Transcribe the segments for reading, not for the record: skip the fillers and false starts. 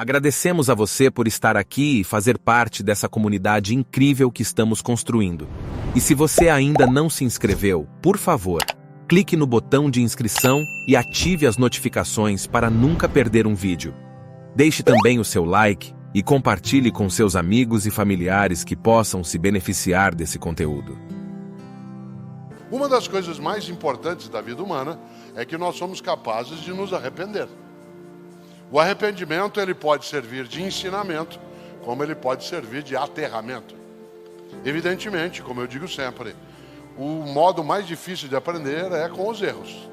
Agradecemos a você por estar aqui e fazer parte dessa comunidade incrível que estamos construindo. E se você ainda não se inscreveu, por favor, clique no botão de inscrição e ative as notificações para nunca perder um vídeo. Deixe também o seu like e compartilhe com seus amigos e familiares que possam se beneficiar desse conteúdo. Uma das coisas mais importantes da vida humana é que nós somos capazes de nos arrepender. O arrependimento ele pode servir de ensinamento, como ele pode servir de aterramento. Evidentemente, como eu digo sempre, o modo mais difícil de aprender é com os erros.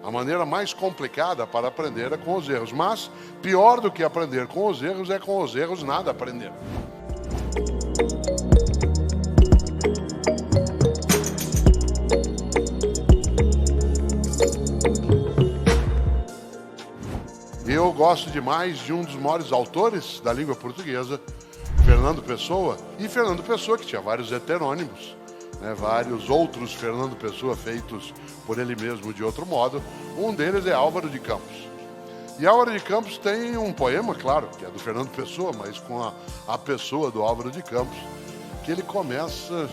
A maneira mais complicada para aprender é com os erros. Mas, pior do que aprender com os erros é com os erros nada aprender. Eu gosto demais de um dos maiores autores da língua portuguesa, Fernando Pessoa. E Fernando Pessoa, que tinha vários heterônimos, vários outros Fernando Pessoa feitos por ele mesmo de outro modo. Um deles é Álvaro de Campos. E Álvaro de Campos tem um poema, claro, que é do Fernando Pessoa, mas com a pessoa do Álvaro de Campos, que ele começa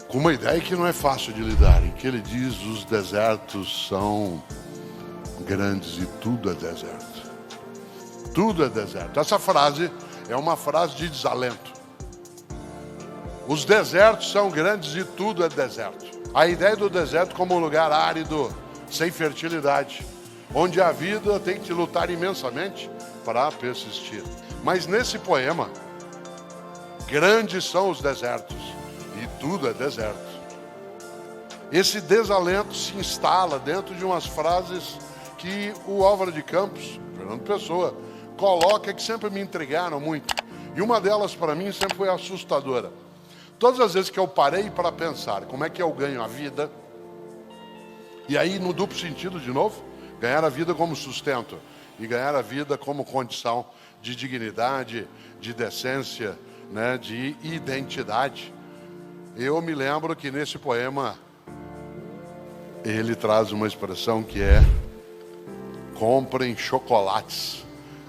com uma ideia que não é fácil de lidar, em que ele diz: os desertos são grandes e tudo é deserto. Tudo é deserto. Essa frase é uma frase de desalento. Os desertos são grandes e tudo é deserto. A ideia do deserto como um lugar árido, sem fertilidade, onde a vida tem que lutar imensamente para persistir. Mas nesse poema, grandes são os desertos e tudo é deserto. Esse desalento se instala dentro de umas frases que o Álvaro de Campos, Fernando Pessoa, coloca, que sempre me intrigaram muito. E uma delas, para mim, sempre foi assustadora. Todas as vezes que eu parei para pensar como é que eu ganho a vida, e aí no duplo sentido de novo, ganhar a vida como sustento e ganhar a vida como condição de dignidade, de decência, de identidade. Eu me lembro que nesse poema ele traz uma expressão que é: comprem chocolates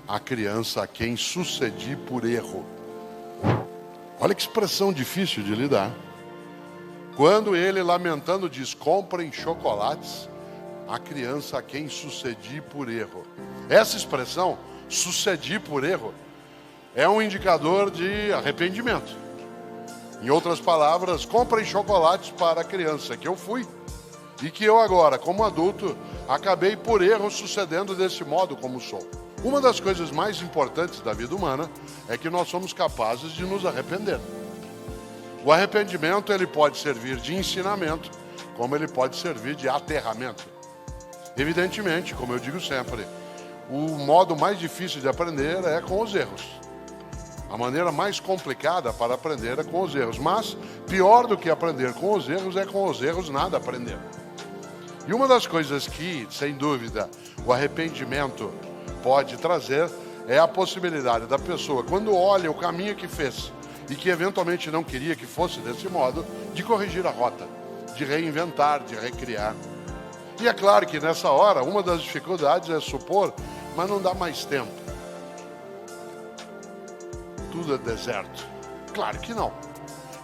à criança a quem sucedi por erro. Olha que expressão difícil de lidar. Quando ele, lamentando, diz: comprem chocolates à criança a quem sucedi por erro. Essa expressão, sucedi por erro, é um indicador de arrependimento. Em outras palavras, comprem chocolates para a criança que eu fui e que eu agora, como adulto, acabei por erro sucedendo desse modo como sou. Uma das coisas mais importantes da vida humana é que nós somos capazes de nos arrepender. O arrependimento ele pode servir de ensinamento, como ele pode servir de aterramento. Evidentemente, como eu digo sempre, o modo mais difícil de aprender é com os erros. A maneira mais complicada para aprender é com os erros. Mas, pior do que aprender com os erros é com os erros nada aprender. E uma das coisas que, sem dúvida, o arrependimento pode trazer é a possibilidade da pessoa, quando olha o caminho que fez e que eventualmente não queria que fosse desse modo, de corrigir a rota, de reinventar, de recriar. E é claro que nessa hora, uma das dificuldades é supor, mas não dá mais tempo. Tudo é deserto. Claro que não.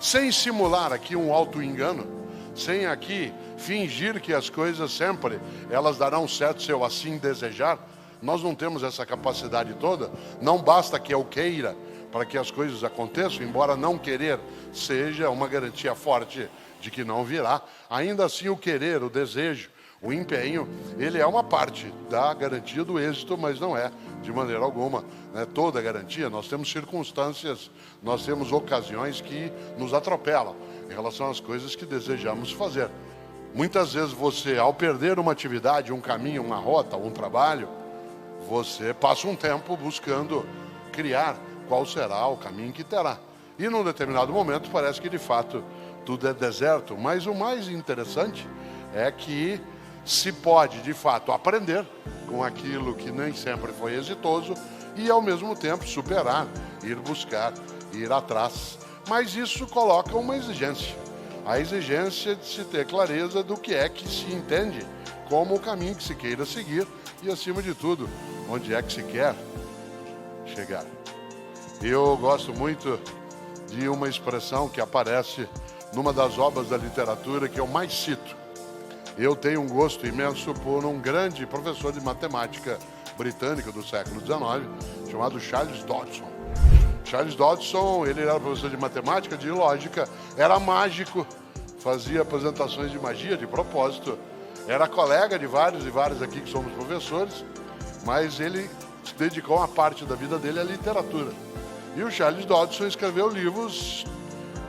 Sem simular aqui um auto-engano, sem aqui fingir que as coisas sempre elas darão certo se eu assim desejar. Nós não temos essa capacidade toda. Não basta que eu queira para que as coisas aconteçam, embora não querer seja uma garantia forte de que não virá. Ainda assim, o querer, o desejo, o empenho, ele é uma parte da garantia do êxito, mas não é, de maneira alguma, toda a garantia. Nós temos circunstâncias, nós temos ocasiões que nos atropelam em relação às coisas que desejamos fazer. Muitas vezes você, ao perder uma atividade, um caminho, uma rota, um trabalho, você passa um tempo buscando criar qual será o caminho que terá. E num determinado momento parece que de fato tudo é deserto. Mas o mais interessante é que se pode de fato aprender com aquilo que nem sempre foi exitoso e ao mesmo tempo superar, ir buscar, ir atrás. Mas isso coloca uma exigência. A exigência de se ter clareza do que é que se entende como o caminho que se queira seguir e, acima de tudo, onde é que se quer chegar. Eu gosto muito de uma expressão que aparece numa das obras da literatura que eu mais cito. Eu tenho um gosto imenso por um grande professor de matemática britânico do século XIX, chamado Charles Dodson. Charles Dodson, ele era professor de matemática, de lógica, era mágico, fazia apresentações de magia de propósito, era colega de vários e vários aqui que somos professores, mas ele se dedicou uma parte da vida dele à literatura. E o Charles Dodson escreveu livros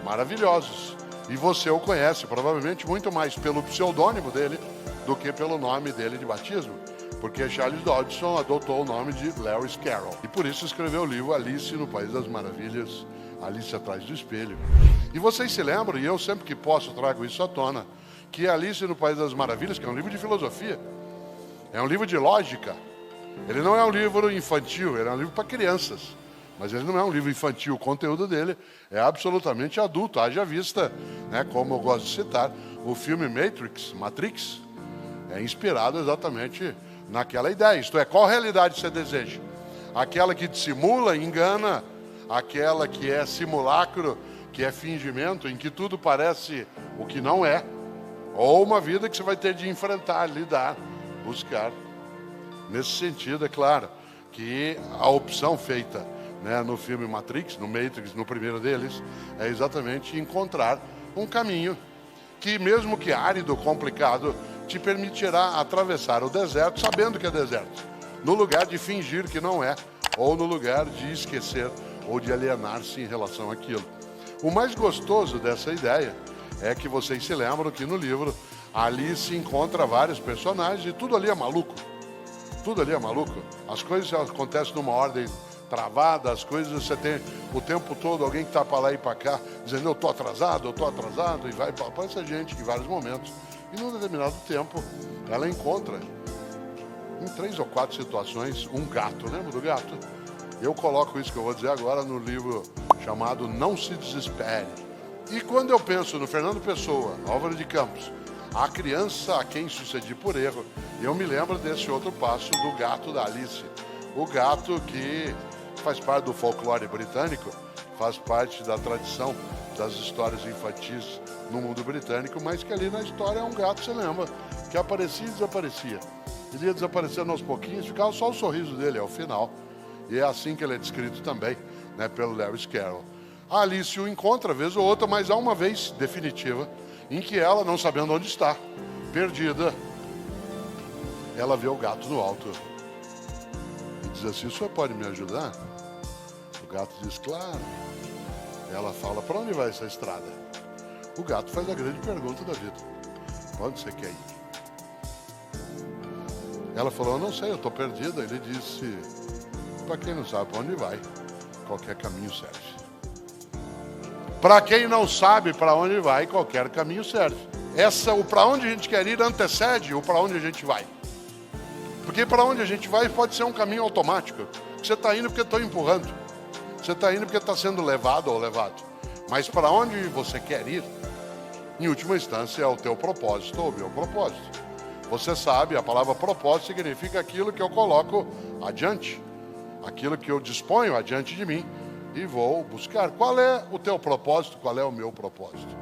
maravilhosos. E você o conhece provavelmente muito mais pelo pseudônimo dele do que pelo nome dele de batismo, porque Charles Dodson adotou o nome de Lewis Carroll. E por isso escreveu o livro Alice no País das Maravilhas, Alice atrás do espelho. E vocês se lembram, e eu sempre que posso trago isso à tona, que Alice no País das Maravilhas, que é um livro de filosofia, é um livro de lógica. Ele não é um livro infantil, ele é um livro para crianças. Mas ele não é um livro infantil, o conteúdo dele é absolutamente adulto. Haja vista, né, como eu gosto de citar, o filme Matrix, é inspirado exatamente naquela ideia. Isto é, qual realidade você deseja? Aquela que dissimula, engana, aquela que é simulacro, que é fingimento, em que tudo parece o que não é, ou uma vida que você vai ter de enfrentar, lidar, buscar. Nesse sentido, é claro, que a opção feita, né, no filme Matrix, no primeiro deles, é exatamente encontrar um caminho que, mesmo que árido, complicado, te permitirá atravessar o deserto sabendo que é deserto, no lugar de fingir que não é, ou no lugar de esquecer ou de alienar-se em relação àquilo. O mais gostoso dessa ideia é que vocês se lembram que no livro ali se encontra vários personagens e tudo ali é maluco. Tudo ali é maluco. As coisas acontecem numa ordem travada, as coisas você tem o tempo todo alguém que está para lá e para cá, dizendo eu estou atrasado, e vai para essa gente em vários momentos. E num determinado tempo, ela encontra, em 3 ou 4 situações, um gato. Lembra do gato? Eu coloco isso que eu vou dizer agora no livro chamado Não Se Desespere. E quando eu penso no Fernando Pessoa, Álvaro de Campos, a criança a quem sucedi por erro, eu me lembro desse outro passo do gato da Alice. O gato que faz parte do folclore britânico, faz parte da tradição das histórias infantis no mundo britânico, mas que ali na história é um gato, você lembra, que aparecia e desaparecia. Ele ia desaparecendo aos pouquinhos, ficava só o sorriso dele ao final. E é assim que ele é descrito também, né, pelo Lewis Carroll. A Alice o encontra, vez ou outra, mas há uma vez definitiva, em que ela, não sabendo onde está, perdida, ela vê o gato no alto e diz assim, o senhor pode me ajudar? O gato diz, claro. Ela fala, para onde vai essa estrada? O gato faz a grande pergunta da vida, para onde você quer ir? Ela falou, eu não sei, eu estou perdida. Ele disse, para quem não sabe para onde vai, qualquer caminho serve. Para quem não sabe para onde vai, qualquer caminho serve. O para onde a gente quer ir antecede o para onde a gente vai. Porque para onde a gente vai pode ser um caminho automático. Você está indo porque estou empurrando. Você está indo porque está sendo levado ou levado. Mas para onde você quer ir, em última instância, é o teu propósito ou o meu propósito. Você sabe, a palavra propósito significa aquilo que eu coloco adiante. Aquilo que eu disponho adiante de mim e vou buscar. Qual é o teu propósito? Qual é o meu propósito?